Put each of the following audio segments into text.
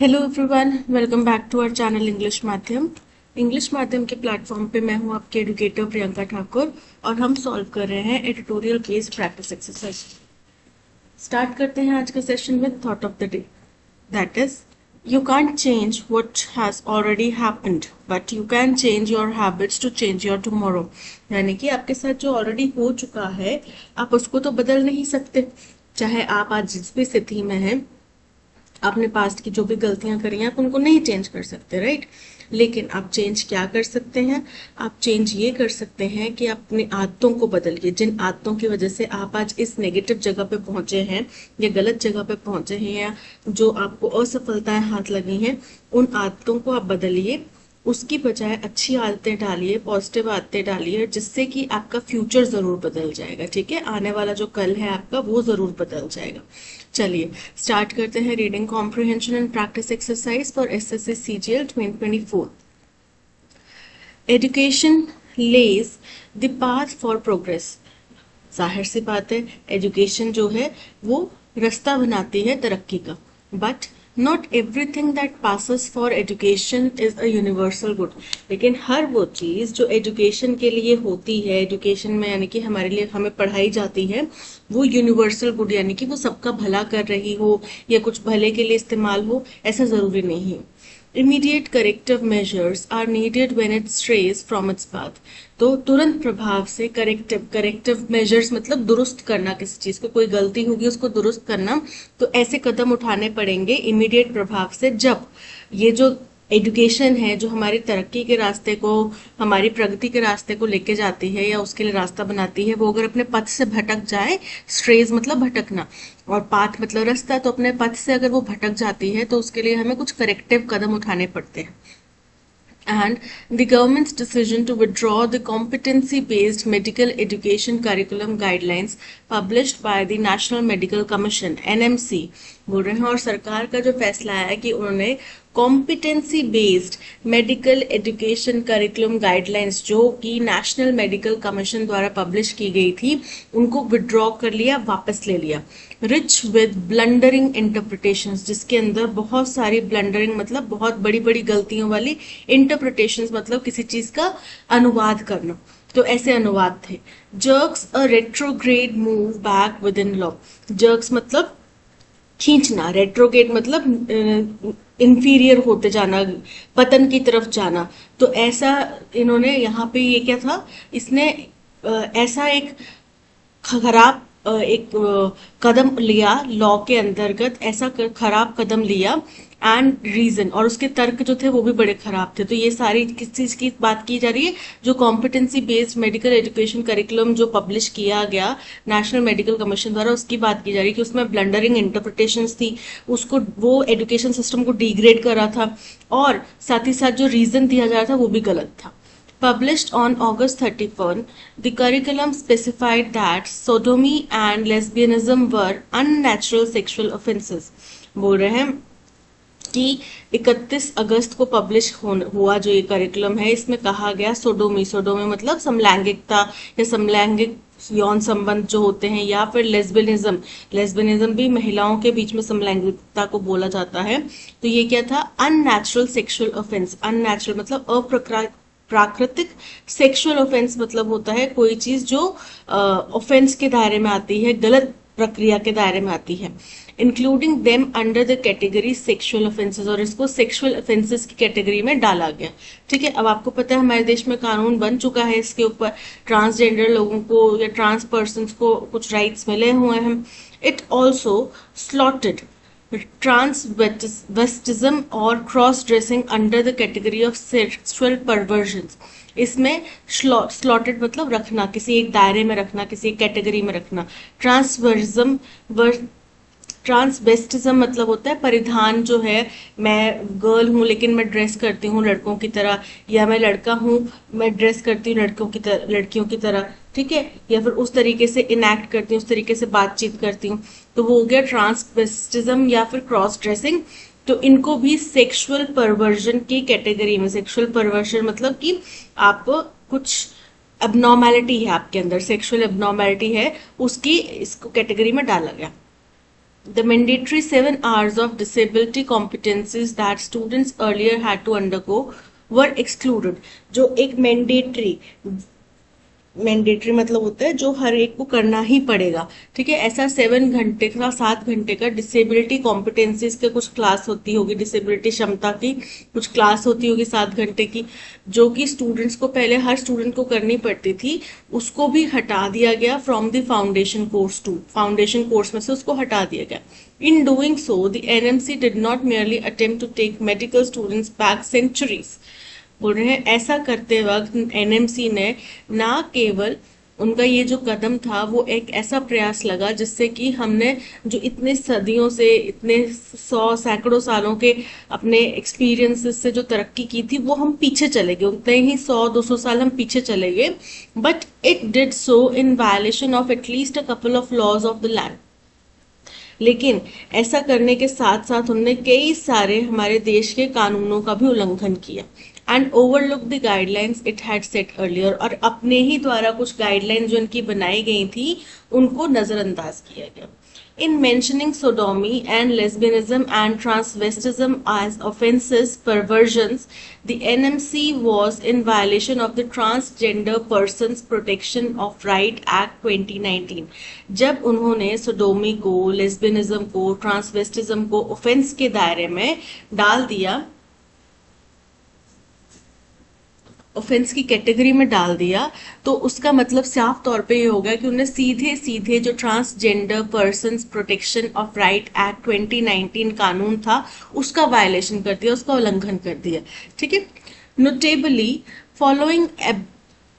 Hello everyone, welcome back to our channel English माध्यम के platform पे मैं हूं आपकी एडुकेटर प्रियंका ठाकुर और हम सॉल्व कर रहे हैं editorial case practice exercise. Start करते हैं आज का session with thought of the day, that is you can't change what has already happened but you can change your habits to change your tomorrow. यानी कि आपके साथ जो ऑलरेडी हो चुका है आप उसको तो बदल नहीं सकते, चाहे आप आज जिस भी स्थिति में हैं, आपने पास्ट की जो भी गलतियां करी हैं आप उनको नहीं चेंज कर सकते, राइट। लेकिन आप चेंज क्या कर सकते हैं? आप चेंज ये कर सकते हैं कि आप अपनी आदतों को बदलिए। जिन आदतों की वजह से आप आज इस नेगेटिव जगह पे पहुंचे हैं या गलत जगह पे पहुंचे हैं या जो आपको असफलताएं हाथ लगी हैं, उन आदतों को आप बदलिए। उसकी बजाय अच्छी आदतें डालिए, पॉजिटिव आदतें डालिए, जिससे कि आपका फ्यूचर जरूर बदल जाएगा। ठीक है, आने वाला जो कल है आपका वो जरूर बदल जाएगा। चलिए स्टार्ट करते हैं reading comprehension and practice exercise for SSC CGL 2024। Education Lay's the path for progress. जाहिर सी बात है, एजुकेशन जो है वो रास्ता बनाती है तरक्की का, but not everything that passes for education is a universal good. लेकिन हर वो चीज जो एजुकेशन के लिए होती है, एजुकेशन में यानी कि हमारे लिए हमें पढ़ाई जाती है, वो यूनिवर्सल गुड यानी कि वो सबका भला कर रही हो या कुछ भले के लिए इस्तेमाल हो, ऐसा जरूरी नहीं है। Immediate corrective measures are needed when it strays from its path। तो तुरंत प्रभाव से करेक्टिव मेजर्स मतलब दुरुस्त करना, किसी चीज को कोई गलती होगी उसको दुरुस्त करना, तो ऐसे कदम उठाने पड़ेंगे इमीडिएट प्रभाव से जब ये जो एजुकेशन है जो हमारी तरक्की के रास्ते को, हमारी प्रगति के रास्ते को लेके जाती है या उसके लिए रास्ता बनाती है, वो अगर अपने पथ से भटक जाए, स्ट्रेज मतलब भटकना और पाथ मतलब रास्ता, तो अपने पथ से अगर वो भटक जाती है तो उसके लिए हमें कुछ करेक्टिव कदम उठाने पड़ते हैं। And the government's decision to withdraw the competency-based medical education curriculum guidelines published by the National Medical Commission (NMC) बोल रहे हैं, और सरकार का जो फैसला है कि उन्होंने competency based medical education curriculum guidelines जो कि नेशनल मेडिकल कमीशन द्वारा पब्लिश की गई थी, उनको विड्रॉ कर लिया, वापस ले लिया। रिच विद ब्लंडरिंग इंटरप्रिटेशंस, जिसके अंदर बहुत सारी ब्लंडरिंग मतलब बहुत बड़ी बड़ी गलतियों वाली, इंटरप्रिटेशंस मतलब किसी चीज का अनुवाद करना, तो ऐसे अनुवाद थे। Jerks a retrograde move back with in law. Jerks मतलब खींचना, रेट्रोगेट मतलब इंफीरियर होते जाना, पतन की तरफ जाना। तो ऐसा इन्होंने यहाँ पे ये क्या था, इसने ऐसा एक खराब कदम लिया लॉ के अंतर्गत, ऐसा खराब कदम लिया एंड रीजन, और उसके तर्क जो थे वो भी बड़े खराब थे। तो ये सारी किस चीज की बात की जा रही है? जो competency based medical education curriculum जो पब्लिश किया गया नेशनल मेडिकल कमीशन द्वारा, उसकी बात की जा रही है कि उसमें ब्लंडरिंग इंटरप्रिटेशंस थी, उसको वो एजुकेशन सिस्टम को डिग्रेड कर रहा था, और साथ ही साथ जो रीजन दिया जा रहा था वो भी गलत था। Published on August 31, the curriculum specified that sodomy and lesbianism were unnatural sexual offences। बोल रहे हैं कि 31 अगस्त को पब्लिश हुआ जो ये करिकुलम है, इसमें कहा गया सोडोमी मतलब समलैंगिकता या समलैंगिक यौन संबंध जो होते हैं, या फिर लेस्बियनिज्म भी महिलाओं के बीच में समलैंगिकता को बोला जाता है। तो ये क्या था? Unnatural sexual offence. अननेचुरल मतलब प्राकृतिक, सेक्सुअल ऑफेंस मतलब होता है कोई चीज जो ऑफेंस के दायरे में आती है, गलत प्रक्रिया के दायरे में आती है। Including them under the category sexual offences, और इसको सेक्सुअल ऑफेंसेस की कैटेगरी में डाला गया। ठीक है, अब आपको पता है हमारे देश में कानून बन चुका है इसके ऊपर, ट्रांसजेंडर लोगों को या ट्रांस पर्सन को कुछ राइट्स मिले हुए हैं। इट ऑल्सो स्लॉटेड ट्रांसवेस्टिज्म और cross dressing under the category of sexual perversion. इसमें स्लॉटेड मतलब रखना, किसी एक दायरे में रखना, किसी एक कैटेगरी में रखना। ट्रांसवेस्टिज्म मतलब होता है परिधान जो है, मैं गर्ल हूँ लेकिन मैं ड्रेस करती हूँ लड़कों की तरह, या मैं लड़का हूँ मैं ड्रेस करती हूँ लड़कियों की तरह। ठीक है, या फिर उस तरीके से इनैक्ट करती हूँ, उस तरीके से बातचीत करती हूँ, तो वो हो गया ट्रांसवेस्टिज्म या फिर क्रॉस ड्रेसिंग। तो इनको भी सेक्सुअल परवर्जन की कैटेगरी में, सेक्सुअल परवर्जन मतलब कि आप कुछ एबनॉर्मेलिटी है आपके अंदर, सेक्सुअल एबनॉर्मेलिटी है, उसकी इसको कैटेगरी में डाला गया। the mandatory 7 hours of disability competencies that students earlier had to undergo were excluded. जो एक मैंडेटरी मतलब होता है जो हर एक को करना ही पड़ेगा, ठीक है। ऐसा 7 घंटे का 7 घंटे का डिसेबिलिटी कॉम्पिटेंसीज के कुछ क्लास होती होगी, डिसेबिलिटी क्षमता की कुछ क्लास होती होगी 7 घंटे की, जो कि स्टूडेंट्स को पहले हर स्टूडेंट को करनी पड़ती थी, उसको भी हटा दिया गया from the foundation course to, foundation course में से उसको हटा दिया गया। In doing so the NMC did not merely attempt to take medical students back centuries। बोल रहे हैं ऐसा करते वक्त एनएमसी ने ना केवल उनका ये जो कदम था वो एक ऐसा प्रयास लगा जिससे कि हमने जो इतने सदियों से, इतने 100 सैकड़ों सालों के अपने एक्सपीरियंसेस से जो तरक्की की थी वो हम पीछे चले गए, उतने ही 100-200 साल हम पीछे चले गए। But it did so in violation of at least a couple of laws of the land. लेकिन ऐसा करने के साथ साथ उन्होंने कई सारे हमारे देश के कानूनों का भी उल्लंघन किया। And overlook the guidelines it had set earlier, और अपने ही द्वारा कुछ गाइडलाइंस जो इनकी बनाई गई थी उनको नजरअंदाज किया गया। In mentioning sodomy and lesbianism and transvestism as offenses, perversions, the NMC was in violation of the Transgender Persons Protection of Right Act 2019। जब उन्होंने सोडोमी को, लेस्बियनिज्म को, ट्रांसवेस्टिज्म को ऑफेंस के दायरे में डाल दिया, ऑफेंस की कैटेगरी में डाल दिया, तो उसका मतलब साफ तौर पे ये हो गया कि उन्हें सीधे सीधे जो transgender persons protection of right act 2019 कानून था उसका वायलेशन कर दिया, उसका उल्लंघन कर दिया, ठीक है। Notably following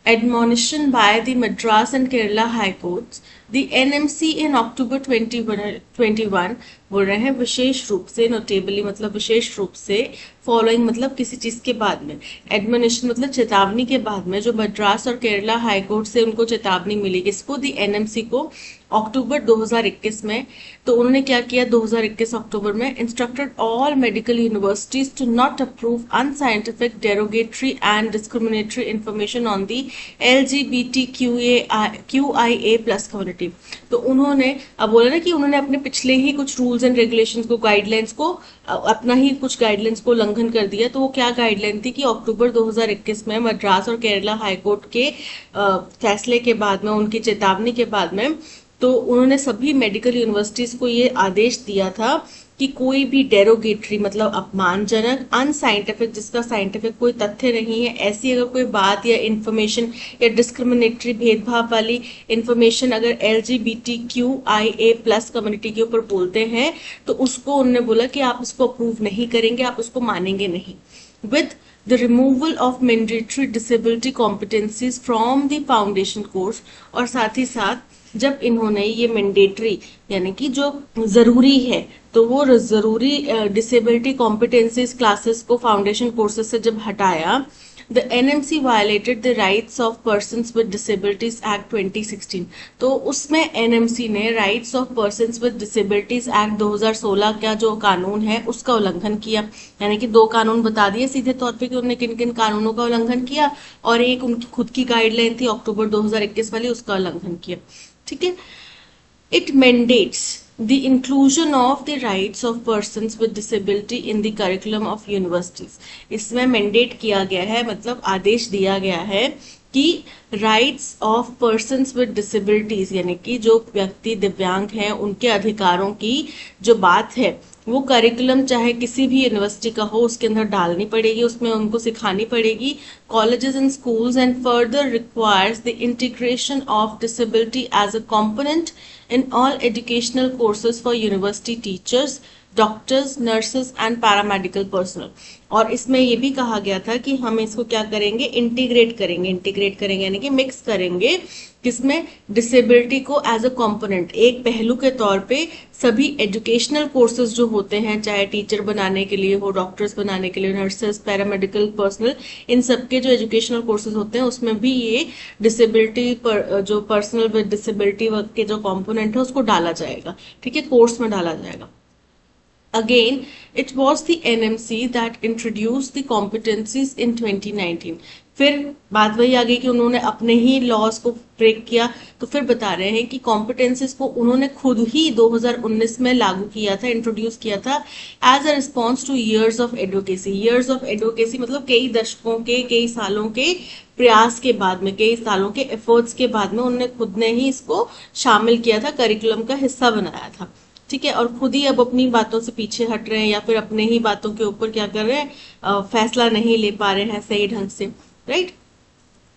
admonition by the Madras and Kerala High Courts, the NMC in October 2021 बोल रहे हैं विशेष रूप से, नोटेबली मतलब विशेष रूप से, फॉलोइंग मतलब किसी चीज के बाद में, एडमोनिशन मतलब चेतावनी के बाद में, जो मद्रास और केरला हाई कोर्ट से उनको चेतावनी मिली किसको, दी एनएमसी को, अक्टूबर 2021 में। तो उन्होंने क्या किया 2021 अक्टूबर में, instructed all medical universities to not approve unscientific derogatory and discriminatory information on the LGBTQIA+ community. तो उन्होंने अब बोला ना कि उन्होंने अपने पिछले ही कुछ रूल्स एंड रेगुलेशंस को, गाइडलाइंस को, अपना ही कुछ गाइडलाइंस को उल्लंघन कर दिया। तो वो क्या गाइडलाइन थी कि अक्टूबर 2021 में मद्रास और केरला हाईकोर्ट के फैसले के बाद में, उनकी चेतावनी के बाद में, तो उन्होंने सभी मेडिकल यूनिवर्सिटीज को ये आदेश दिया था कि कोई भी डेरोगेटरी मतलब अपमानजनक, अनसाइंटिफिक जिसका साइंटिफिक कोई तथ्य नहीं है, ऐसी अगर कोई बात या इंफॉर्मेशन या डिस्क्रिमिनेटरी भेदभाव वाली इंफॉर्मेशन अगर LGBTQIA+ कम्युनिटी के ऊपर बोलते हैं तो उसको उन्होंने बोला कि आप इसको अप्रूव नहीं करेंगे, आप उसको मानेंगे नहीं। With the removal of mandatory disability competencies from the foundation course, और साथ ही साथ जब इन्होंने ये मैंडेटरी यानी कि जो जरूरी है, तो वो जरूरी डिसेबिलिटी कॉम्पिटेंसीज क्लासेस को फाउंडेशन कोर्सेज से जब हटाया, the NMC violated the rights of persons with disabilities act 2016। तो उसमें एनएमसी ने rights of persons with disabilities act 2016 का जो कानून है उसका उल्लंघन किया। यानी कि 2 कानून बता दिए सीधे तौर पे कि उन्होंने किन किन कानूनों का उल्लंघन किया, और एक उनकी खुद की गाइडलाइन थी अक्टूबर 2021 वाली, उसका उल्लंघन किया, ठीक है। It mandates the inclusion of the rights of persons with disability in the curriculum of universities। इसमें मैंडेट किया गया है, मतलब आदेश दिया गया है कि rights of persons with disabilities यानी कि जो व्यक्ति दिव्यांग हैं उनके अधिकारों की जो बात है वो करिकुलम चाहे किसी भी यूनिवर्सिटी का हो उसके अंदर डालनी पड़ेगी, उसमें उनको सिखानी पड़ेगी। Colleges and schools and further requires the integration of disability as a component in all educational courses for university teachers, doctors, nurses and paramedical personnel. और इसमें ये भी कहा गया था कि हम इसको क्या करेंगे, इंटीग्रेट करेंगे यानी कि मिक्स करेंगे, किसमें, डिसेबिलिटी को एज अ कंपोनेंट, एक पहलू के तौर पे सभी एजुकेशनल कोर्सेज जो होते हैं, चाहे टीचर बनाने के लिए हो, डॉक्टर्स बनाने के लिए, नर्सेस, पैरामेडिकल पर्सनल, इन सबके जो एजुकेशनल कोर्सेज होते हैं उसमें भी ये डिसेबिलिटी जो पर्सनल विद डिसेबिलिटी के जो कंपोनेंट है उसको डाला जाएगा, ठीक है, कोर्स में डाला जाएगा। Again, it was the NMC that introduced the competencies in 2019. फिर बात वही आ गई कि उन्होंने अपने ही लॉज को ब्रेक किया, तो फिर बता रहे हैं कि कॉम्पिटेंसीज को उन्होंने खुद ही 2019 में लागू किया था, इंट्रोड्यूस किया था as a response to years of advocacy. Years of advocacy मतलब कई दशकों के, कई सालों के प्रयास के बाद में, कई सालों के एफर्ट्स के बाद में उन्होंने खुद ने ही इसको शामिल किया था, करिकुलम का हिस्सा बनाया था। ठीक है, और खुद ही अब अपनी बातों से पीछे हट रहे हैं या फिर अपने ही बातों के ऊपर क्या कर रहे हैं, फैसला नहीं ले पा रहे हैं सही ढंग से, right.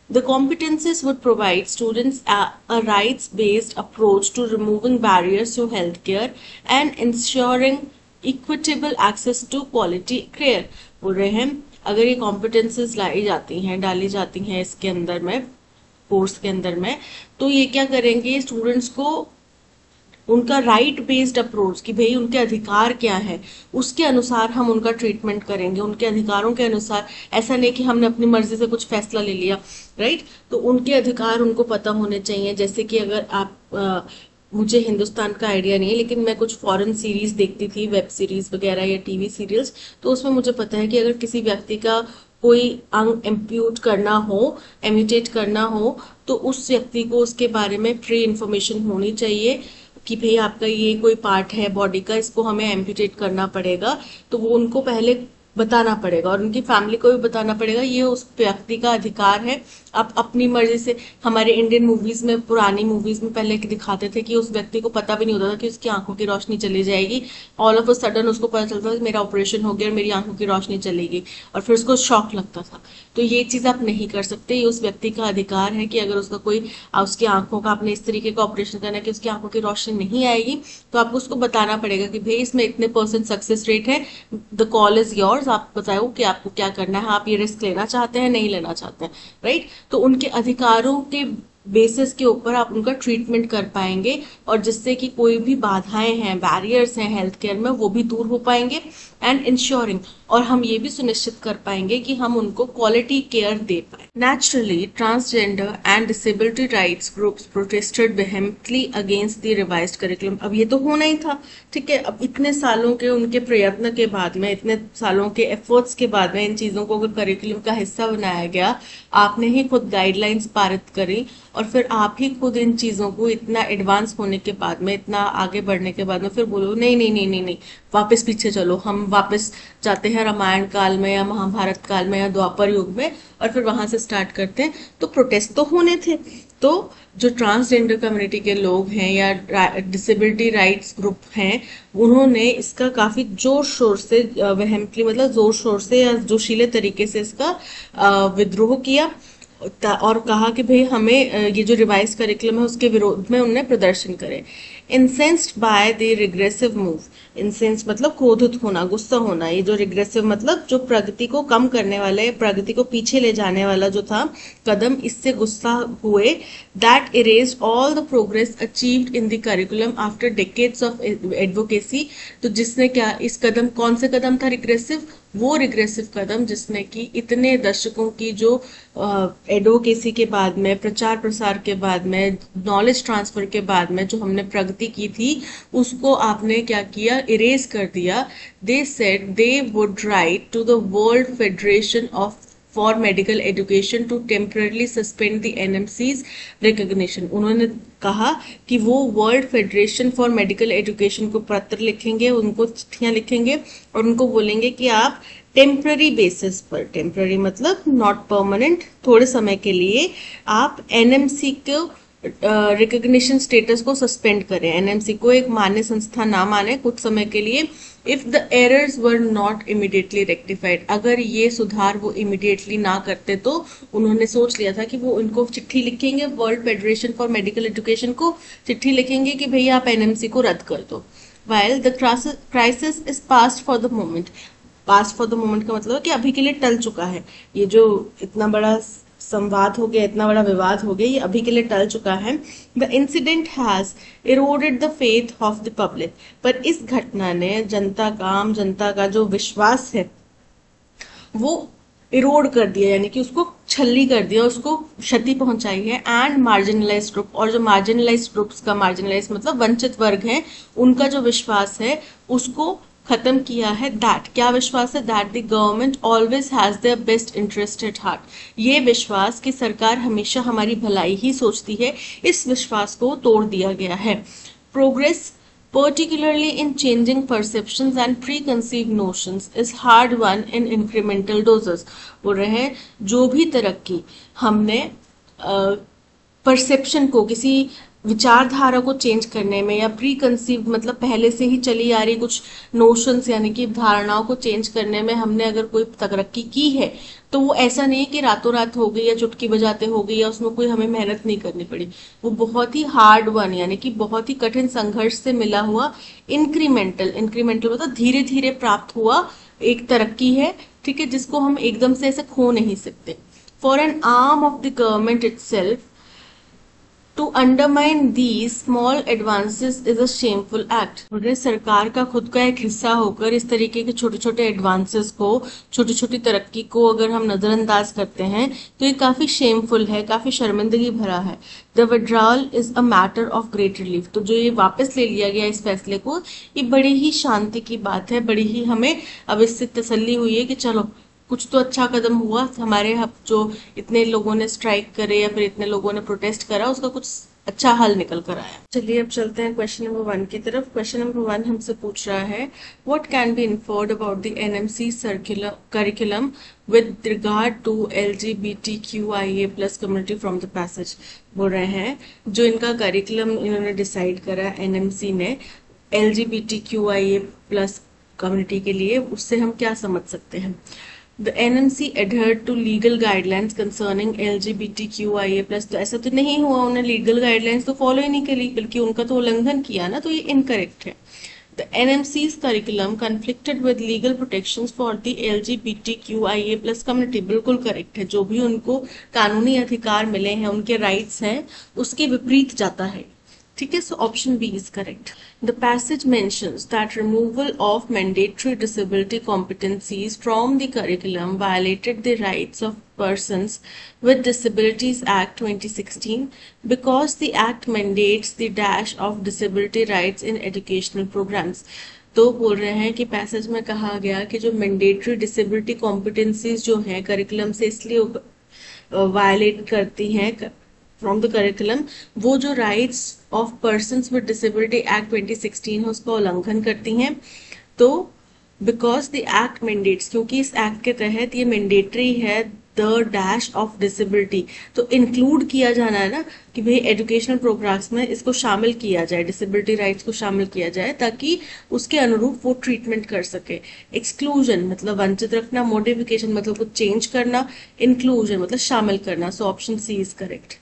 The competencies would provide students a rights-based approach to removing barriers to healthcare and ensuring equitable access to quality care। बोल रहे हैं अगर ये competencies लाई जाती हैं, डाली जाती हैं इसके अंदर में, कोर्स के अंदर में, तो ये क्या करेंगे, स्टूडेंट्स को उनका राइट बेस्ड अप्रोच कि भाई उनके अधिकार क्या है उसके अनुसार हम उनका ट्रीटमेंट करेंगे, उनके अधिकारों के अनुसार। ऐसा नहीं कि हमने अपनी मर्जी से कुछ फैसला ले लिया, राइट। तो उनके अधिकार उनको पता होने चाहिए। जैसे कि अगर आप मुझे हिंदुस्तान का आइडिया नहीं है, लेकिन मैं कुछ फॉरेन सीरीज देखती थी, वेब सीरीज वगैरह या टीवी सीरियल्स, तो उसमें मुझे पता है कि अगर किसी व्यक्ति का कोई अंग एम्प्यूट करना हो, एम्यूटेट करना हो, तो उस व्यक्ति को उसके बारे में प्री इंफॉर्मेशन होनी चाहिए कि भाई आपका ये कोई पार्ट है बॉडी का, इसको हमें एम्प्यूटेट करना पड़ेगा, तो वो उनको पहले बताना पड़ेगा और उनकी फैमिली को भी बताना पड़ेगा। ये उस व्यक्ति का अधिकार है। आप अपनी मर्जी से, हमारे इंडियन मूवीज में, पुरानी मूवीज में पहले दिखाते थे कि उस व्यक्ति को पता भी नहीं होता था कि उसकी आंखों की रोशनी चली जाएगी, ऑल ऑफ अ सडन उसको पता चलता था कि मेरा ऑपरेशन हो गया और मेरी आंखों की रोशनी चलेगी, और फिर उसको शॉक लगता था। तो ये चीज आप नहीं कर सकते, ये उस व्यक्ति का अधिकार है कि अगर उसका कोई, उसकी आंखों का आपने इस तरीके का ऑपरेशन करना है कि उसकी आंखों की रोशनी नहीं आएगी, तो आपको उसको बताना पड़ेगा कि भाई इसमें इतने % सक्सेस रेट है, द कॉल इज योर्स, आप बताओ कि आपको क्या करना है, आप ये रिस्क लेना चाहते हैं, नहीं लेना चाहते हैं, राइट। तो उनके अधिकारों के बेसिस के ऊपर आप उनका ट्रीटमेंट कर पाएंगे, और जिससे कि कोई भी बाधाएं हैं, बैरियर्स हैं हेल्थ केयर में, वो भी दूर हो पाएंगे। एंड इंश्योरिंग, और हम ये भी सुनिश्चित कर पाएंगे कि हम उनको क्वालिटी केयर दे पाए। Naturally transgender and disability rights groups protested vehemently against the revised curriculum. अब ये तो होना ही था, ठीक है। अब इतने सालों के उनके प्रयत्न के बाद में, इतने सालों के एफर्ट्स के बाद में इन चीजों को अगर करिकुलम का हिस्सा बनाया गया, आपने ही खुद गाइडलाइंस पारित करी, और फिर आप ही खुद इन चीजों को इतना एडवांस होने के बाद में, इतना आगे बढ़ने के बाद में फिर बोलो नहीं नहीं नहीं नहीं नहीं, वापस पीछे चलो, हम वापस जाते हैं रामायण काल में या महाभारत काल में या द्वापर युग में, और फिर वहां से स्टार्ट करते हैं। तो प्रोटेस्ट तो होने थे। तो जो ट्रांसजेंडर कम्युनिटी के लोग हैं या डिसेबिलिटी राइट्स ग्रुप हैं, उन्होंने इसका काफी जोर शोर से, वेहेमेंटली मतलब जोर शोर से या जोशीले तरीके से इसका विद्रोह किया, और कहा कि भाई हमें ये जो रिवाइज करिकुलम है उसके विरोध में उन्होंने प्रदर्शन करे। Incensed by the regressive move, incense मतलब क्रोधित होना, गुस्सा होना। ये जो रिग्रेसिव मतलब जो प्रगति को कम करने वाले, प्रगति को पीछे ले जाने वाला जो था कदम, इससे गुस्सा हुए। That erased all the progress achieved in the curriculum after decades of advocacy. तो जिसने क्या, इस कदम, कौन से कदम था रिग्रेसिव, वो रिग्रेसिव कदम जिसने कि इतने दशकों की जो एडवोकेसी के बाद में, प्रचार प्रसार के बाद में, नॉलेज ट्रांसफर के बाद में जो हमने प्रगति की थी, उसको आपने क्या किया, इरेज कर दिया। They said they would write to the World Federation of for Medical Education to temporary suspend the NMC's recognition. उन्होंने कहा कि वो World Federation for Medical Education को पत्र लिखेंगे, उनको चिट्ठियां लिखेंगे और उनको बोलेंगे कि आप टेम्पररी बेसिस पर, टेम्पररी मतलब नॉट परमानेंट, थोड़े समय के लिए आप एनएमसी को रिकॉग्निशन स्टेटस को सस्पेंड करें, एनएमसी को एक मान्य संस्था ना माने कुछ समय के लिए। If the errors were not immediately rectified, अगर ये सुधार वो इमीडिएटली ना करते तो उन्होंने सोच लिया था कि वो इनको चिट्ठी लिखेंगे, world Federation for Medical Education को चिट्ठी लिखेंगे कि भैया आप एनएमसी को रद्द कर दो। While the crisis is past for the moment, past for the moment का मतलब है कि अभी के लिए टल चुका है। ये जो इतना बड़ा संवाद हो गया, इतना बड़ा विवाद हो गया, ये अभी के लिए टल चुका है। The incident has eroded the faith of the public, पर इस घटना ने जनता का, आम जनता का जो विश्वास है वो इरोड कर दिया, यानी कि उसको छल्ली कर दिया, उसको क्षति पहुंचाई है। एंड मार्जिनलाइज ग्रुप, और जो मार्जिनलाइज ग्रुप्स का, मार्जिनलाइज मतलब वंचित वर्ग है, उनका जो विश्वास है उसको खत्म किया है। दैट क्या विश्वास है? That the government always has their best interest at heart. ये विश्वास कि सरकार हमेशा हमारी भलाई ही सोचती है, इस विश्वास को तोड़ दिया गया है। Progress particularly in changing perceptions and preconceived notions is hard won in incremental doses। बोल रहे हैं जो भी तरक्की हमने परसेप्शन को, किसी विचारधारा को चेंज करने में, या प्री कंसीव मतलब पहले से ही चली आ रही कुछ नोशंस यानी कि धारणाओं को चेंज करने में हमने अगर कोई तरक्की की है, तो वो ऐसा नहीं कि रातों रात हो गई या चुटकी बजाते हो गई या उसमें कोई हमें मेहनत नहीं करनी पड़ी। वो बहुत ही हार्ड वन यानी कि बहुत ही कठिन संघर्ष से मिला हुआ इंक्रीमेंटल, इंक्रीमेंटल मतलब धीरे धीरे प्राप्त हुआ एक तरक्की है, ठीक है, जिसको हम एकदम से ऐसे खो नहीं सकते। For an arm of the government itself To undermine these small advances is a shameful act। सरकार का खुद का एक हिस्सा होकर इस तरीके के छोटे छोटे एडवांसेस को, छोटी छोटी तरक्की को अगर हम नजरअंदाज करते हैं तो ये काफी शेमफुल है, काफी शर्मिंदगी भरा है। The withdrawal is a matter of great relief. तो जो ये वापस ले लिया गया इस फैसले को, ये बड़ी ही शांति की बात है, बड़ी ही हमें अब इससे तसल्ली हुई है कि चलो कुछ तो अच्छा कदम हुआ। हमारे जो इतने लोगों ने स्ट्राइक करे या फिर इतने लोगों ने प्रोटेस्ट करा, उसका कुछ अच्छा हल निकल कर आया। चलिए अब चलते हैं क्वेश्चन नंबर 1 की तरफ। क्वेश्चन नंबर 1 हमसे पूछ रहा है what can be inferred about the NMC curriculum with regard to LGBTQIA+ community from the passage. बोल रहे हैं जो इनका करिकुलम इन्होंने डिसाइड करा एनएमसी ने LGBTQIA+ कम्युनिटी के लिए, उससे हम क्या समझ सकते हैं। The NMC adhered to legal guidelines concerning LGBTQIA+। तो ऐसा तो नहीं हुआ, उन्हें लीगल गाइडलाइंस तो फॉलो ही नहीं करी, बल्कि उनका तो उल्लंघन किया ना, तो ये इनकरेक्ट है। The NMC's curriculum conflicted with legal protections for the LGBTQIA+ community। बिल्कुल करेक्ट है, जो भी उनको कानूनी अधिकार मिले हैं, उनके राइट्स हैं, उसके विपरीत जाता है, ठीक है। So option B is correct. The passage mentions that removal of mandatory disability competencies from the curriculum violated the rights of persons with Disabilities Act 2016 because the act mandates the dash of disability rights in educational programs। तो बोल रहे हैं कि passage में कहा गया कि जो मैंडेटरी डिसेबिलिटी कॉम्पिटेंसीज जो है करिकुलम से इसलिए वायलेट करती हैं फ्रॉम द करिकुलम, वो जो rights of persons with disability act 2016 है उसका उल्लंघन करती हैं। तो बिकॉज द एक्ट मैंडेट्स, क्योंकि इस एक्ट के तहत ये मैंडेटरी है द डैश ऑफ डिसेबिलिटी, तो इंक्लूड किया जाना है ना कि भाई एजुकेशनल प्रोग्राम्स में इसको शामिल किया जाए, डिसेबिलिटी राइट्स को शामिल किया जाए ताकि उसके अनुरूप वो ट्रीटमेंट कर सके। एक्सक्लूजन मतलब वंचित रखना, मॉडिफिकेशन मतलब कुछ चेंज करना, इंक्लूजन मतलब शामिल करना। So option C is correct.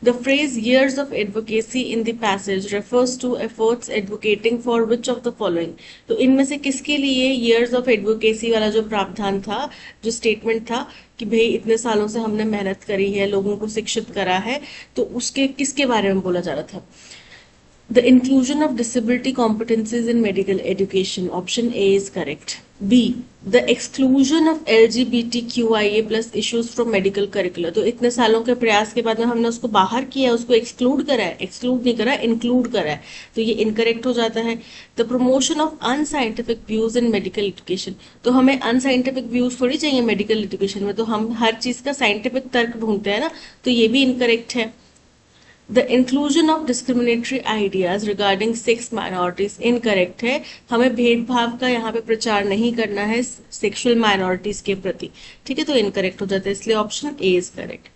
The phrase years of advocacy in the passage refers to efforts advocating for which of the following। तो इनमें से किसके लिए years of advocacy वाला जो प्रावधान था, जो स्टेटमेंट था कि भाई इतने सालों से हमने मेहनत करी है, लोगों को शिक्षित करा है, तो उसके किसके बारे में बोला जा रहा था। The inclusion of disability competencies in medical education, option A is correct। B, the exclusion of LGBTQIA+ issues from medical curricula। तो इतने सालों के प्रयास के बाद में हमने उसको बाहर किया, उसको एक्सक्लूड करा है, एक्सक्लूड नहीं करा, इंक्लूड करा है, तो ये इनकरेक्ट हो जाता है। The promotion of unscientific views in medical education। तो हमें अनसाइंटिफिक व्यूज थोड़ी चाहिए मेडिकल एजुकेशन में, तो हम हर चीज का साइंटिफिक तर्क ढूंढते हैं ना, तो ये भी इनकरेक्ट है। The inclusion of discriminatory ideas regarding sex minorities incorrect है, हमें भेदभाव का यहाँ पे प्रचार नहीं करना है सेक्सुअल माइनॉरिटीज के प्रति, ठीक है, तो इनकरेक्ट हो जाता है, इसलिए option A is correct.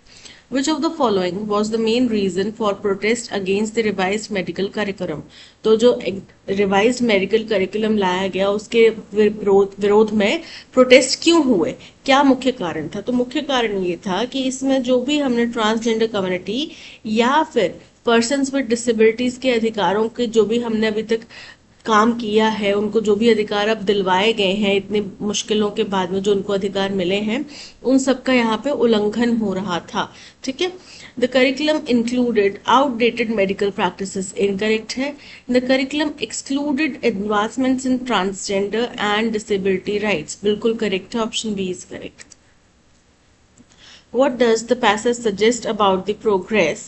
Which of the following was the main reason for protest against the revised medical curriculum? तो जो revised medical curriculum लाया गया उसके विरोध में प्रोटेस्ट क्यों हुए, क्या मुख्य कारण था। तो मुख्य कारण ये था कि इसमें जो भी हमने ट्रांसजेंडर कम्युनिटी या फिर पर्सन्स विद डिसेबिलिटीज के अधिकारों के जो भी हमने अभी तक काम किया है, उनको जो भी अधिकार अब दिलवाए गए हैं इतनी मुश्किलों के बाद में जो उनको अधिकार मिले हैं, उन सब का यहाँ पे उल्लंघन हो रहा था, ठीक है। The curriculum included outdated medical practices incorrect है। The curriculum excluded advancements in transgender and disability rights बिल्कुल करेक्ट है, option B is correct. What does the passage suggest about the progress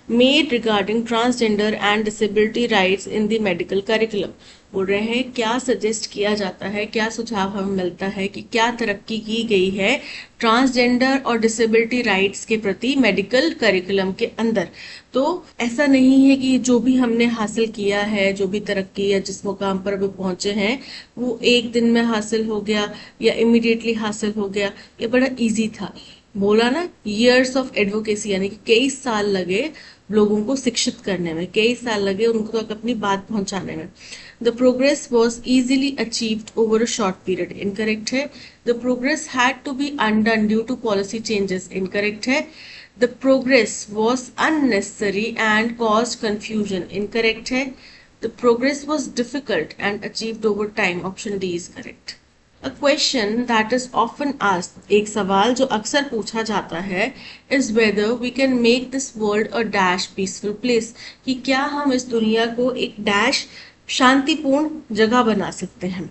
made regarding transgender and disability rights in the medical curriculum? बोल रहे हैं क्या suggest किया जाता है, क्या सुझाव हमें मिलता है कि क्या तरक्की की गई है ट्रांसजेंडर और डिसेबिलिटी राइट्स के प्रति मेडिकल करिकुलम के अंदर। तो ऐसा नहीं है कि जो भी हमने हासिल किया है, जो भी तरक्की या जिस मुकाम पर अभी पहुंचे हैं वो एक दिन में हासिल हो गया या इमीडिएटली हासिल हो गया, ये बड़ा इजी था। बोला ना, ईयर्स ऑफ एडवोकेसी, यानी कि कई साल लगे लोगों को शिक्षित करने में, कई साल लगे उनको तक अपनी बात पहुंचाने में। The progress was easily achieved over a short period, incorrect है। The progress had to be undone due to policy changes, incorrect है। The progress was unnecessary and cause confusion, incorrect है। The progress was difficult and achieved over time, option D is correct. A question that is often asked, एक सवाल जो अक्सर पूछा जाता है, is whether we can make this world a dash peaceful place, कि क्या हम इस दुनिया को एक डैश शांतिपूर्ण जगह बना सकते हैं।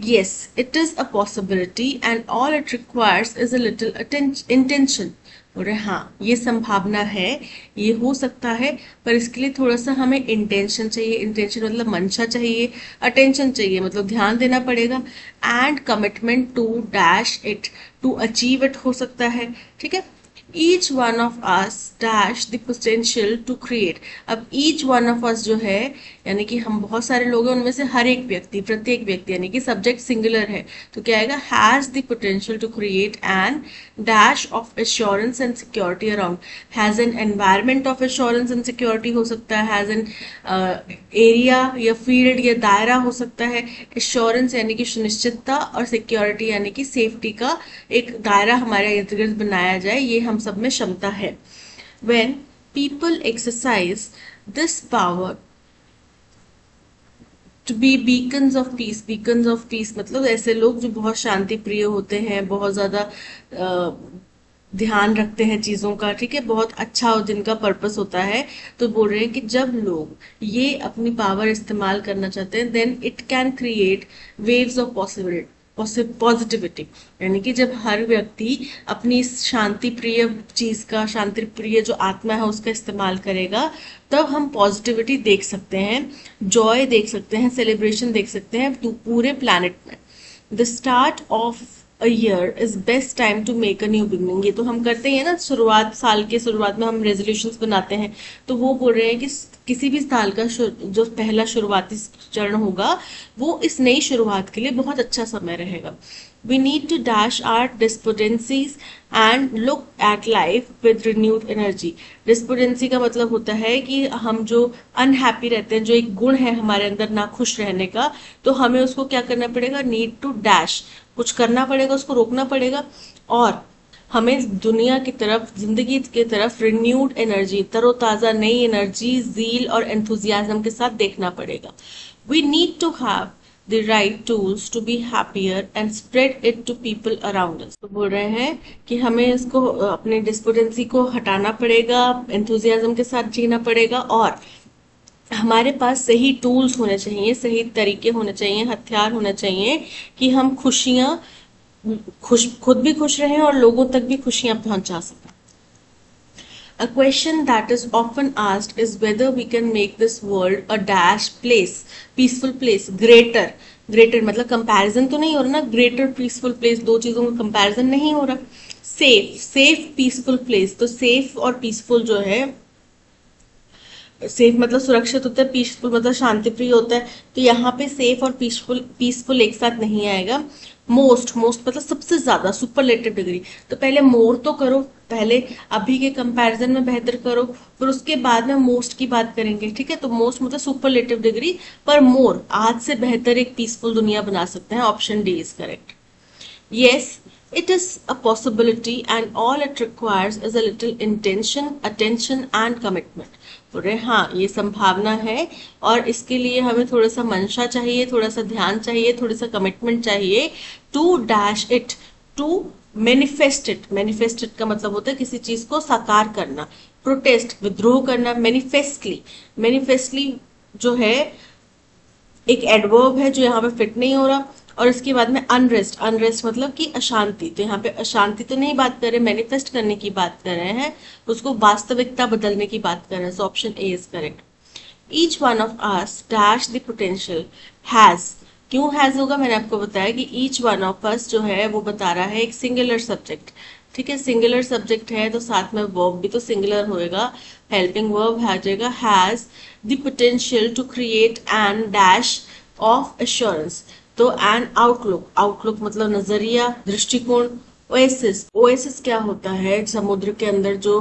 Yes, it is a possibility and all it requires is a little intention. और हाँ, ये संभावना है, ये हो सकता है, पर इसके लिए थोड़ा सा हमें इंटेंशन चाहिए। इंटेंशन मतलब मंशा चाहिए, अटेंशन चाहिए मतलब ध्यान देना पड़ेगा, and commitment to dash it, to achieve it हो सकता है। ठीक है, each one of us dash the potential to create. अब ईच वन ऑफ अस जो है, यानी कि हम बहुत सारे लोग हैं, उनमें से हर एक व्यक्ति, प्रत्येक व्यक्ति, यानी कि सब्जेक्ट सिंगुलर है, तो क्या आएगा, has the potential to create an dash of assurance and security around. Has an environment of assurance and security हो सकता है, हैज एन एरिया या फील्ड या दायरा हो सकता है। एश्योरेंस यानी कि सुनिश्चितता, और सिक्योरिटी यानी कि सेफ्टी का एक दायरा हमारे इर्द गिर्द बनाया जाए, ये हम सब में क्षमता है। When people exercise this power to be beacons of peace मतलब ऐसे लोग जो बहुत शांति प्रिय होते हैं, बहुत ज्यादा ध्यान रखते हैं चीजों का, ठीक है, बहुत अच्छा हो जिनका पर्पस होता है। तो बोल रहे हैं कि जब लोग ये अपनी पावर इस्तेमाल करना चाहते हैं, then it can create waves of positivity, यानी कि जब हर व्यक्ति अपनी शांति प्रिय चीज का, शांति प्रिय जो आत्मा है उसका इस्तेमाल करेगा, तब हम पॉजिटिविटी देख सकते हैं, जॉय देख सकते हैं, सेलिब्रेशन देख सकते हैं पूरे प्लैनेट में। The start of a year is best time to make a new beginning, ये तो हम करते हैं ना, शुरुआत, साल के शुरुआत में हम रेजोल्यूशंस बनाते हैं, तो वो बोल रहे हैं कि किसी भी साल का जो पहला शुरुआती चरण होगा वो इस नई शुरुआत के लिए बहुत अच्छा समय रहेगा। We need to dash our despondencies and look at life with renewed energy. Despondency का मतलब होता है कि हम जो अनहैप्पी रहते हैं, जो एक गुण है हमारे अंदर ना खुश रहने का, तो हमें उसको क्या करना पड़ेगा, नीड टू डैश, कुछ करना पड़ेगा, उसको रोकना पड़ेगा, और हमें दुनिया की तरफ, जिंदगी की तरफ रिन्यूड एनर्जी, तरोताजा नई एनर्जी, जील और एंथुजियाज्म के साथ देखना पड़ेगा। We need to have the right tools to be happier and spread it to people around us. तो बोल रहे हैं कि हमें इसको, अपने डिस्पोटेंसी को हटाना पड़ेगा, एंथुजियाज्म के साथ जीना पड़ेगा, और हमारे पास सही टूल्स होने चाहिए, सही तरीके होने चाहिए, हथियार होने चाहिए कि हम खुद भी खुश रहें और लोगों तक भी खुशियां पहुंचा सकें। A question that is often asked is whether we can make this world a dash place, peaceful place, greater मतलब कंपैरिजन तो नहीं हो रहा ना, greater peaceful place, दो चीजों का कंपैरिजन नहीं हो रहा। safe peaceful place, तो safe और peaceful जो है, सेफ मतलब सुरक्षित होता है, पीसफुल मतलब शांति प्रिय होता है, तो यहाँ पे सेफ और पीसफुल एक साथ नहीं आएगा। मोस्ट मतलब सबसे ज्यादा, सुपरलेटिव डिग्री, तो पहले मोर तो करो, पहले अभी के कंपैरिजन में बेहतर करो, फिर उसके बाद में मोस्ट की बात करेंगे, ठीक है। तो मोस्ट मतलब सुपरलेटिव डिग्री, पर मोर, आज से बेहतर एक पीसफुल दुनिया बना सकते हैं, option D is correct. Yes, it is a possibility and all it requires is a little intention, attention and commitment. बोले हाँ, ये संभावना है, और इसके लिए हमें थोड़ा सा मंशा चाहिए, थोड़ा सा ध्यान चाहिए, थोड़ा सा कमिटमेंट चाहिए, to dash it, to manifest it का मतलब होता है किसी चीज को साकार करना, प्रोटेस्ट, विद्रोह करना, मैनिफेस्टली जो है एक एडवर्ब है जो यहाँ पे फिट नहीं हो रहा, और उसके बाद में अनरेस्ट, अनरेस्ट मतलब कि अशांति। तो यहाँ पे अशांति तो नहीं बात कर रहे, मैनिफेस्ट करने की बात कर रहे हैं, उसको वास्तविकता बदलने की बात कर रहे हैं। So option A is correct. Each one of us dash the potential has, क्यों हैज होगा मैंने आपको बताया कि ईच वन ऑफ अस जो है वो बता रहा है एक सिंगुलर सब्जेक्ट, ठीक है, सिंगुलर सब्जेक्ट है तो साथ में वर्ब भी तो सिंगुलर होएगा, हेल्पिंग वर्ब आ जाएगा, has the potential to create an dash of assurance. तो एन आउटलुक, आउटलुक मतलब नजरिया, दृष्टिकोण। ओएसिस, ओएसिस क्या होता है, समुद्र के अंदर जो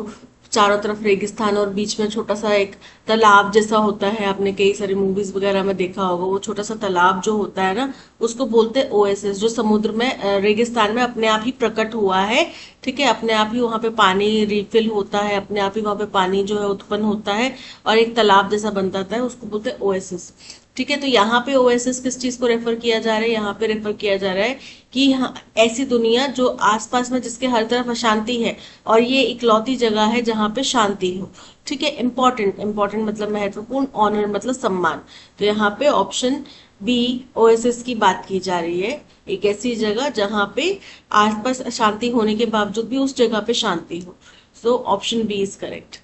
चारों तरफ रेगिस्तान और बीच में छोटा सा एक तालाब जैसा होता है, आपने कई सारी मूवीज वगैरह में देखा होगा, वो छोटा सा तालाब जो होता है ना, उसको बोलते हैं ओएसिस, जो समुद्र में रेगिस्तान में अपने आप ही प्रकट हुआ है, ठीक है, अपने आप ही वहां पे पानी रिफिल होता है, अपने आप ही वहां पे पानी जो है उत्पन्न होता है और एक तालाब जैसा बन जाता है, उसको बोलते हैं ओएसिस, ठीक है। तो यहाँ पे ओएसिस किस चीज को रेफर किया जा रहा है, यहाँ पे रेफर किया जा रहा है कि यहाँ ऐसी दुनिया जो आसपास में जिसके हर तरफ अशांति है और ये इकलौती जगह है जहाँ पे शांति हो, ठीक है। इंपॉर्टेंट, इंपॉर्टेंट मतलब महत्वपूर्ण, ऑनर मतलब सम्मान। तो यहाँ पे ऑप्शन बी ओएसिस की बात की जा रही है, एक ऐसी जगह जहाँ पे आसपास अशांति होने के बावजूद भी उस जगह पे शांति हो। So option B is correct.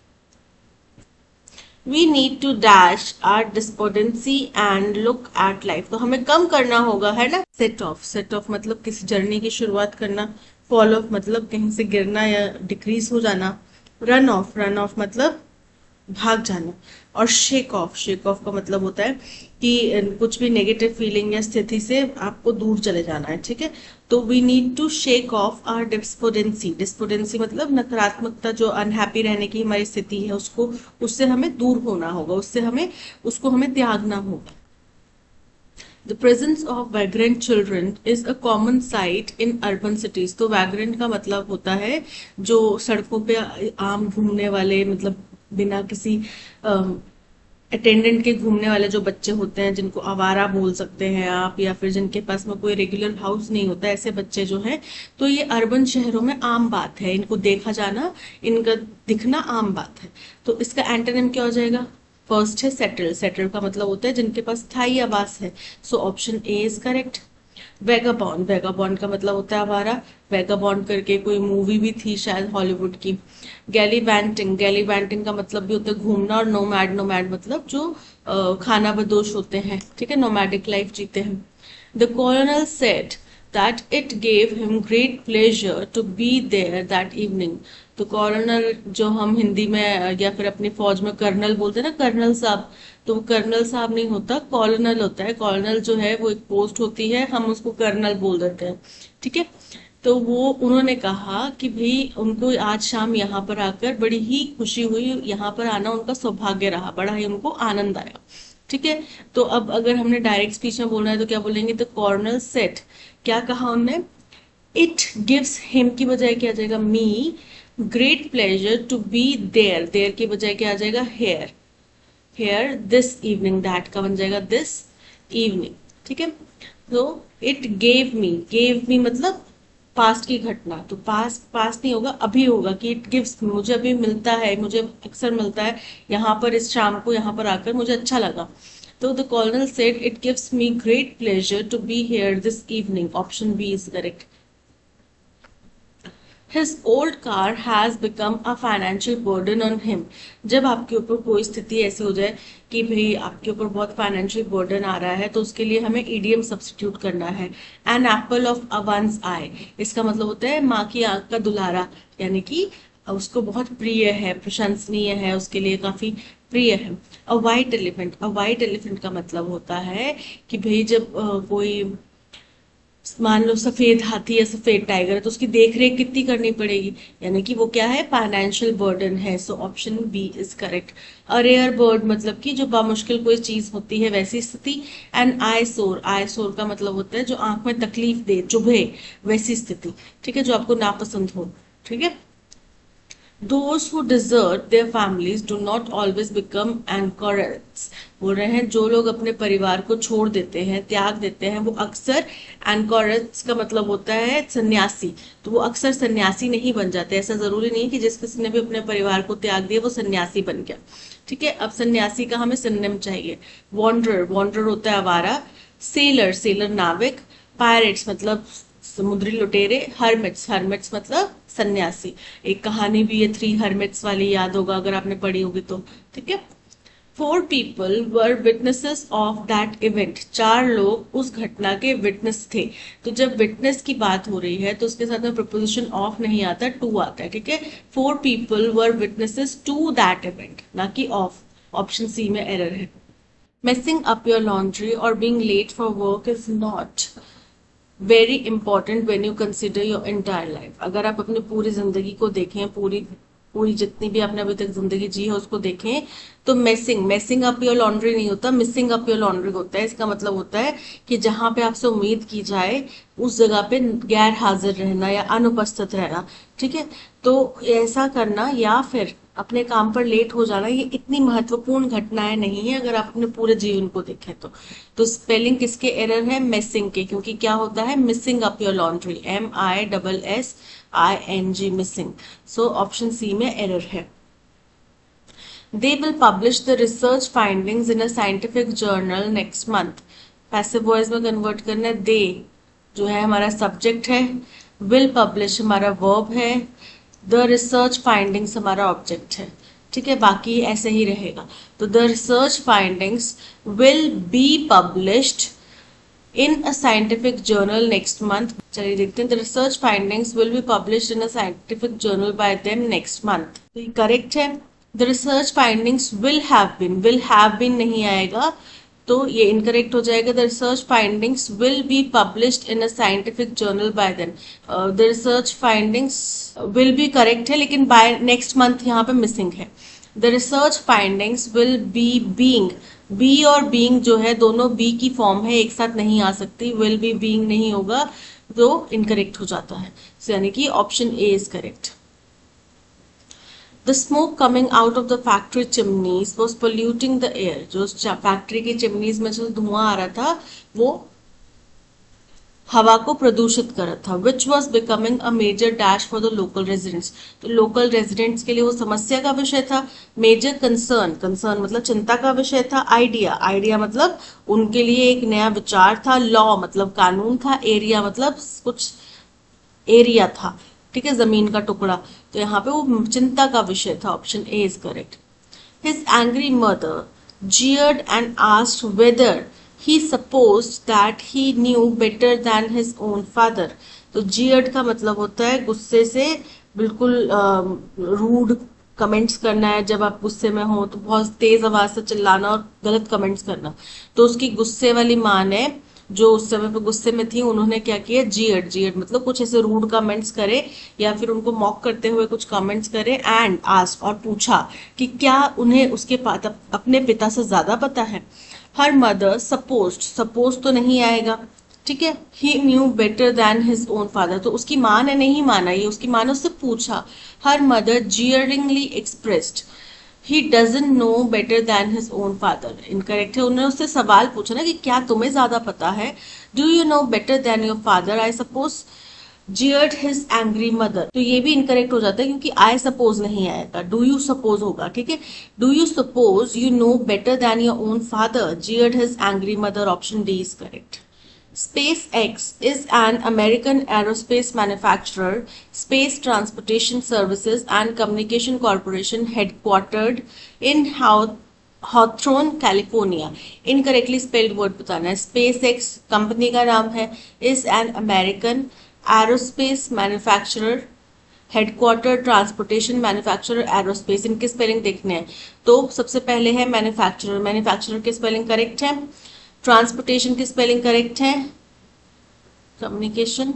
We need to dash our despondency and look at life। तो हमें कम करना होगा, है ना। सेट ऑफ, सेट ऑफ मतलब किसी जर्नी की शुरुआत करना, फॉल ऑफ मतलब कहीं से गिरना या डिक्रीज हो जाना, रन ऑफ, रन ऑफ मतलब भाग जाना, और शेक ऑफ, शेक ऑफ का मतलब होता है कि कुछ भी नेगेटिव फीलिंग या स्थिति से आपको दूर चले जाना है, ठीक है। तो we need to shake off our despondency, despondency मतलब नकारात्मकता, जो अनहैप्पी रहने की हमारी स्थिति है उसको, उससे हमें दूर होना होगा, उससे हमें उसको हमें त्यागना होगा। The presence of vagrant children is a common sight in urban cities। तो vagrant का मतलब होता है जो सड़कों पे आम घूमने वाले, मतलब बिना किसी अटेंडेंट के घूमने वाले जो बच्चे होते हैं, जिनको आवारा बोल सकते हैं आप, या फिर जिनके पास में कोई रेगुलर हाउस नहीं होता, ऐसे बच्चे जो हैं, तो ये अर्बन शहरों में आम बात है, इनको देखा जाना, इनका दिखना आम बात है। तो इसका एंटोनिम क्या हो जाएगा, फर्स्ट है सेटल, सेटल का मतलब होता है जिनके पास स्थायी आवास है। So option A is correct. Vagabond, vagabond का मतलब होता है आवारा, वेगाबॉन्ड करके कोई मूवी भी थी शायद हॉलीवुड की। गैलीवैंटिंग, गैलीवैंटिंग का मतलब भी होता है घूमना, और नोमैड, नोमैड मतलब जो खाना बदोश होते हैं, ठीक है, नोमैडिक लाइफ जीते हैं। The colonel said that it gave him great pleasure to be there that evening। तो कॉलोनल जो हम हिंदी में या फिर अपनी फौज में कर्नल बोलते हैं ना, कर्नल साहब, तो वो कर्नल साहब नहीं होता, कॉलोनल होता है। कॉलोनल जो है वो एक पोस्ट होती है, हम उसको कर्नल बोल देते हैं, ठीक है। तो वो उन्होंने कहा कि भाई उनको आज शाम यहाँ पर आकर बड़ी ही खुशी हुई, यहाँ पर आना उनका सौभाग्य रहा, बड़ा ही उनको आनंद आया, ठीक है। तो अब अगर हमने डायरेक्ट स्पीच में बोलना है तो क्या बोलेंगे, द कॉर्नल सेट, क्या कहा उन्होंने, इट गिव्स हिम की बजाय क्या आ जाएगा, me great pleasure to be there, there की बजाय क्या आ जाएगा, here, here this evening, that का बन जाएगा दिस इवनिंग, ठीक है। तो इट गेव मी मतलब पास्ट की घटना, तो पास्ट नहीं होगा, अभी होगा कि इट गिव्स, मुझे अभी मिलता है, मुझे अक्सर मिलता है यहाँ पर, इस शाम को यहाँ पर आकर मुझे अच्छा लगा। तो the colonel said it gives me great pleasure to be here this evening. Option B is correct. His old car has become a financial burden on him। जब आपके ऊपर कोई स्थिति ऐसी हो जाए कि भाई आपके ऊपर बहुत फाइनेंशियल बर्डन आ रहा है, तो उसके लिए हमें ईडीएम सब्स्टिट्यूट करना है। An apple of a one's eye, इसका मतलब होता है माँ की आंख का दुलारा, यानी कि उसको बहुत प्रिय है, प्रशंसनीय है, उसके लिए काफी प्रिय है। अ वाइट एलिफेंट, अ वाइट एलिफेंट का मतलब होता है कि भाई जब कोई मान लो सफेद हाथी या सफेद टाइगर है तो उसकी देख रेख कितनी करनी पड़ेगी, यानी कि वो क्या है, फाइनेंशियल बर्डन है। So option B is correct. A rare bird मतलब कि जो बामुश्किल कोई चीज होती है वैसी स्थिति। एंड आईसोर, आईसोर का मतलब होता है जो आंख में तकलीफ दे, चुभे, वैसी स्थिति, ठीक है, जो आपको नापसंद हो, ठीक है। Those who desert their families do not always become anchorites। बोल रहे हैं जो लोग अपने परिवार को छोड़ देते हैं, त्याग देते हैं, वो अक्सर, anchorites का मतलब होता है सन्यासी, तो वो अक्सर सन्यासी नहीं बन जाते। ऐसा जरूरी नहीं कि जिस किसी ने भी अपने परिवार को त्याग दिया वो सन्यासी बन गया, ठीक है। अब सन्यासी का हमें सिनोनिम चाहिए। वॉन्डरर, वॉन्डरर होता है आवारा। सेलर, सेलर नाविक। पायरेट्स मतलब समुद्री लुटेरे, हर्मिट्स, हर्मिट्स मतलब सन्यासी। एक कहानी भी है 3 हर्मिट्स वाली, याद होगा अगर आपने पढ़ी होगी तो, ठीक है। 4 people were witnesses of that event, 4 लोग उस घटना के विटनेस थे। तो जब विटनेस की बात हो रही है तो उसके साथ में प्रपोजिशन ऑफ नहीं आता, टू आता है, ठीक है। 4 people were witnesses to that event, ना कि ऑफ। ऑप्शन सी में एरर है। Messing up your laundry or being late for work is not very important when you consider your entire life। अगर आप अपनी पूरी जिंदगी को देखें, पूरी पूरी जितनी भी आपने अभी तक जिंदगी जी है उसको देखें, तो मेसिंग अप योर लॉन्ड्री नहीं होता, मिसिंग अप योर लॉन्ड्री होता है। इसका मतलब होता है कि जहां पे आपसे उम्मीद की जाए उस जगह पे गैर हाजिर रहना या अनुपस्थित रहना, ठीक है। तो ऐसा करना या फिर अपने काम पर लेट हो जाना, ये इतनी महत्वपूर्ण घटनाएं नहीं है अगर आप अपने पूरे जीवन को देखें तो स्पेलिंग किसके एरर है? मिसिंग के, क्योंकि क्या होता है? Missing up your laundry, MISSING, missing. So option C में एरर है। They will publish the research findings in a scientific journal next month। Passive voice में कन्वर्ट करना है। दे जो है हमारा सब्जेक्ट है, will publish हमारा वर्ब है, द रिसर्च फाइंडिंग्स हमारा ऑब्जेक्ट है, ठीक है। बाकी ऐसे ही रहेगा। तो the research findings will be published in a scientific journal next month। चलिए देखते हैं। The research findings will be published in a scientific journal by them next month। तो ये करेक्ट है। The research findings will have been नहीं आएगा तो ये इनकरेक्ट हो जाएगा। The research findings will be published in a scientific journal by then। The research findings will be correct है, लेकिन by next month यहाँ पे मिसिंग है। The research findings will be being, be और बीइंग जो है दोनों बी की फॉर्म है, एक साथ नहीं आ सकती। विल बी बीइंग नहीं होगा तो इनकरेक्ट हो जाता है, यानी कि option A is correct. The smoke coming out of the factory chimneys was polluting the air. जो फैक्ट्री की चिमनीज में जो धुआं आ रहा था वो हवा को प्रदूषित कर रहा था। Which was becoming a major dash for the local residents. तो लोकल रेजिडेंट्स के लिए वो समस्या का विषय था। मेजर कंसर्न, कंसर्न मतलब चिंता का विषय था। आइडिया, आइडिया मतलब उनके लिए एक नया विचार था। लॉ मतलब कानून था। एरिया मतलब कुछ एरिया था, ठीक है, जमीन का टुकड़ा। तो यहाँ पे वो चिंता का विषय था। Option A is correct. His angry mother jeered and asked whether he supposed that he knew better than his own father। तो jeered का मतलब होता है गुस्से से बिल्कुल रूड कमेंट्स करना है। जब आप गुस्से में हो तो बहुत तेज आवाज से चिल्लाना और गलत कमेंट्स करना। तो उसकी गुस्से वाली माँ ने, जो उस समय पे गुस्से में थी, उन्होंने क्या किया? जीएड, जीएड मतलब कुछ ऐसे रूड कमेंट्स करे या फिर उनको मॉक करते हुए कुछ कमेंट्स करे। एंड आस्क्ड और पूछा कि क्या उन्हें उसके अपने पिता से ज्यादा पता है। हर मदर सपोज्ड, सपोज तो नहीं आएगा, ठीक है। He knew better than his own father, तो उसकी माँ ने नहीं माना, ये उसकी माँ ने उससे पूछा। Her mother jeeringly expressed he doesn't know better than his own father। Incorrect है। उन्होंने उससे सवाल पूछा ना कि क्या तुम्हें ज्यादा पता है। Do you know better than your father? I suppose jeered his angry mother। तो ये भी इनकरेक्ट हो जाता है क्योंकि I suppose नहीं आएगा, do you suppose होगा, ठीक है। Do you suppose you know better than your own father? Jeered his angry mother। Option D is correct। SpaceX is an American aerospace manufacturer, space transportation services and communication corporation headquartered in Hawthorne, California। Incorrectly spelled word बताना है। SpaceX company का नाम है। is an American aerospace manufacturer, headquarter transportation manufacturer aerospace. इनके spelling देखने हैं। तो सबसे पहले है मैन्युफैक्चरर, मैन्युफैक्चरर की स्पेलिंग करेक्ट है। ट्रांसपोर्टेशन की स्पेलिंग करेक्ट है। कम्युनिकेशन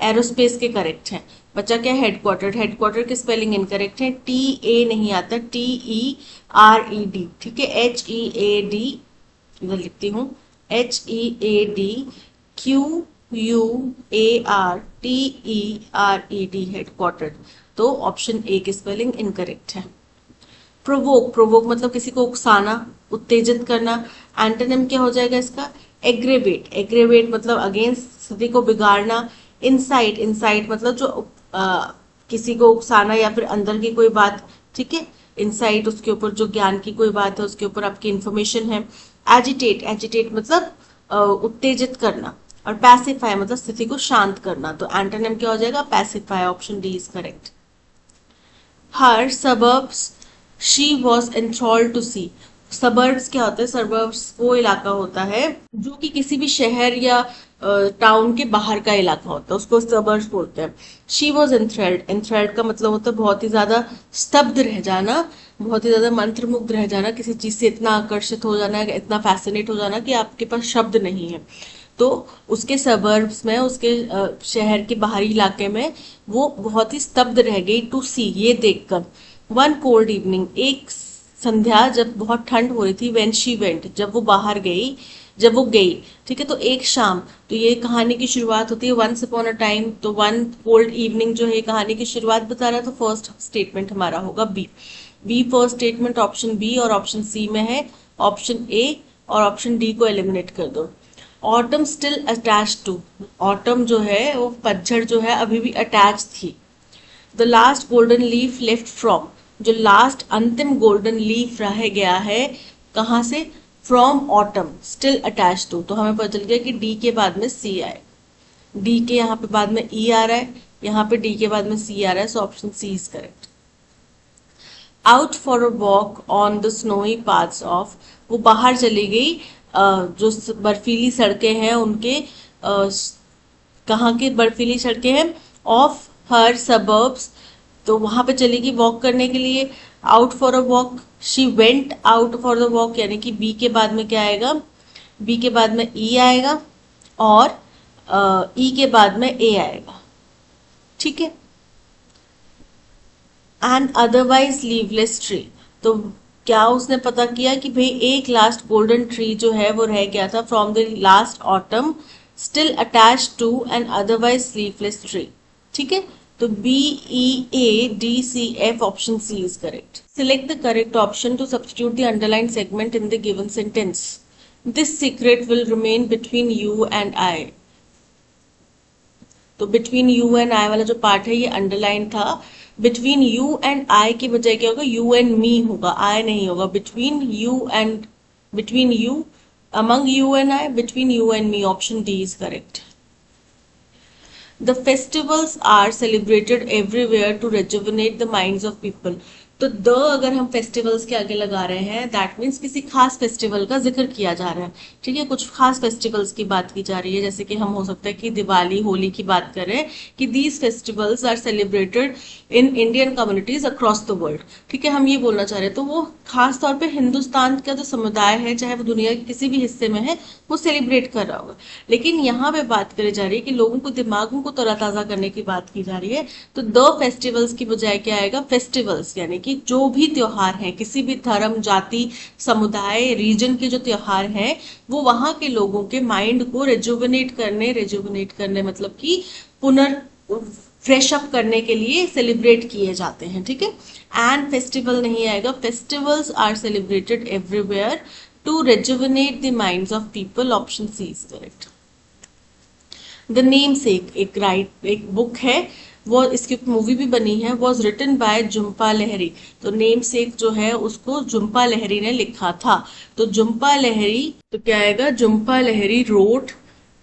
एरोस्पेस के करेक्ट है। बचा क्या? हेडक्वार्टर, हेडक्वार्टर की स्पेलिंग इनकरेक्ट है। TA नहीं आता, TERED, ठीक है। HEAD, इधर लिखती हूँ, HEADQUARTERED, हेडक्वार्टर। तो ऑप्शन ए की स्पेलिंग इनकरेक्ट है। प्रोवोक, प्रोवोक मतलब किसी को उकसाना, उत्तेजित करना। एंटोनिम क्या हो जाएगा इसका? एग्रेवेट, एग्रेवेट मतलब अगेंस्ट, स्थिति को बिगाड़ना। इंसाइट, इंसाइट मतलब जो किसी को उकसाना या फिर अंदर की कोई बात, ठीक है। इंसाइट उसके ऊपर जो ज्ञान की कोई बात है उसके ऊपर आपकी इंफॉर्मेशन है। एजिटेट, एजिटेट मतलब उत्तेजित करना। और पैसिफाई मतलब स्थिति को शांत करना, तो एंटोनिम क्या हो जाएगा, pacify. Option D is correct. Her suburbs she was enthralled to see. Suburbs क्या होता है, सबर्ब्स वो इलाका होता है जो कि किसी भी शहर या टाउन के बाहर का इलाका होता है, उसको सबर्ब्स बोलते हैं। शी वॉज एंथ्रेल्ड, एंथ्रेल्ड का मतलब होता है बहुत ही ज्यादा स्तब्ध रह जाना, बहुत ही ज्यादा मंत्रमुग्ध रह जाना, किसी चीज से इतना आकर्षित हो जाना, इतना फैसिनेट हो जाना कि आपके पास शब्द नहीं है। तो उसके सबर्ब्स में, उसके शहर के बाहरी इलाके में वो बहुत ही स्तब्ध रह गई टू सी, ये देखकर। वन कोल्ड इवनिंग, एक संध्या जब बहुत ठंड हो रही थी, व्हेन शी वेंट, जब वो बाहर गई, जब वो गई, ठीक है, तो एक शाम। तो ये कहानी की शुरुआत होती है वंस अपॉन अ टाइम, तो वन कोल्ड इवनिंग जो है कहानी की शुरुआत बता रहा है, तो फर्स्ट स्टेटमेंट हमारा होगा B. B first statement option B और ऑप्शन सी में है। ऑप्शन ए और ऑप्शन डी को एलिमिनेट कर दो। Autumn still attach to, autumn जो है वो पतझड़ जो है अभी भी अटैच थी। The last golden leaf left from, जो लास्ट अंतिम गोल्डन लीफ रह गया है कहां से, from autumn, still attach to. तो हमें पता चल गया कि डी के बाद में सी आए, डी के यहाँ पे बाद में ई आ रहा है, यहाँ पे डी के बाद में सी आ रहा है, so option C is correct. Out for a walk on the snowy paths of, वो बाहर चली गई जो बर्फीली सड़कें हैं उनके, कहाँ की बर्फीली सड़कें हैं, ऑफ हर सबर्ब्स, तो वहां पे चली गई वॉक करने के लिए। Out for a walk, she went out for the walk, यानी कि बी के बाद में क्या आएगा, बी के बाद में ई आएगा और ई के बाद में ए आएगा, ठीक है। एंड अदरवाइज लीवलेस ट्री, तो क्या उसने पता किया कि भाई एक लास्ट गोल्डन ट्री जो है वो रह गया था from the last autumn, still attach to an otherwise leafless tree, ठीक है। तो B E A D C F option C is correct. Select the correct option to substitute the underline segment in the given sentence. This secret will remain between you and I, तो between you and आई वाला जो part है ये underline था। Between you and आई की बजाय क्या होगा, यू एंड मी होगा, आई नहीं होगा। Between you among you and I, between you and me, option D is correct. The festivals are celebrated everywhere to rejuvenate the minds of people, तो the अगर हम फेस्टिवल्स के आगे लगा रहे हैं दैट मीन्स किसी खास फेस्टिवल का जिक्र किया जा रहा है, ठीक है, कुछ खास फेस्टिवल्स की बात की जा रही है, जैसे कि हम हो सकता है कि दिवाली होली की बात करें कि these festivals are celebrated in Indian communities across the world, ठीक है, हम ये बोलना चाह रहे हैं। तो वो खास तौर पे हिंदुस्तान का जो समुदाय है, चाहे वो दुनिया के किसी भी हिस्से में है, वो सेलिब्रेट कर रहा होगा। लेकिन यहाँ पे बात करी जा रही है कि लोगों को दिमागों को तरोताजा करने की बात की जा रही है, तो द फेस्टिवल्स की बजाय क्या आएगा, फेस्टिवल्स, यानी कि जो भी त्योहार हैं, किसी भी धर्म जाति समुदाय रीजन के जो त्योहार हैं वो वहां के लोगों के माइंड को रेजुविनेट करने मतलब कि फ्रेश अप करने के लिए सेलिब्रेट किए जाते हैं, ठीक है। एंड फेस्टिवल नहीं आएगा, festivals are celebrated everywhere to rejuvenate the minds of people, option C is correct. The namesake एक बुक है, वो इसकी मूवी भी बनी है, was written by Jhumpa Lahiri, तो नेमसेक जो है उसको झुम्पा लहरी ने लिखा था। तो झुम्पा लहरी, तो क्या आएगा, Jhumpa Lahiri wrote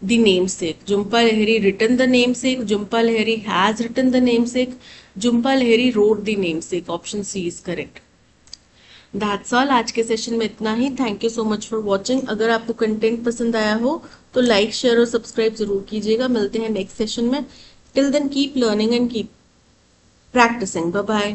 the Namesake, Jhumpa Lahiri written the Namesake, Jhumpa Lahiri has written the Namesake, Jhumpa Lahiri wrote the Namesake, option C is correct. That's all, आज के सेशन में इतना ही। Thank you so much for watching. अगर आपको कंटेंट पसंद आया हो तो लाइक शेयर और सब्सक्राइब जरूर कीजिएगा। मिलते हैं नेक्स्ट सेशन में। Till then keep learning and keep practising. Bye bye.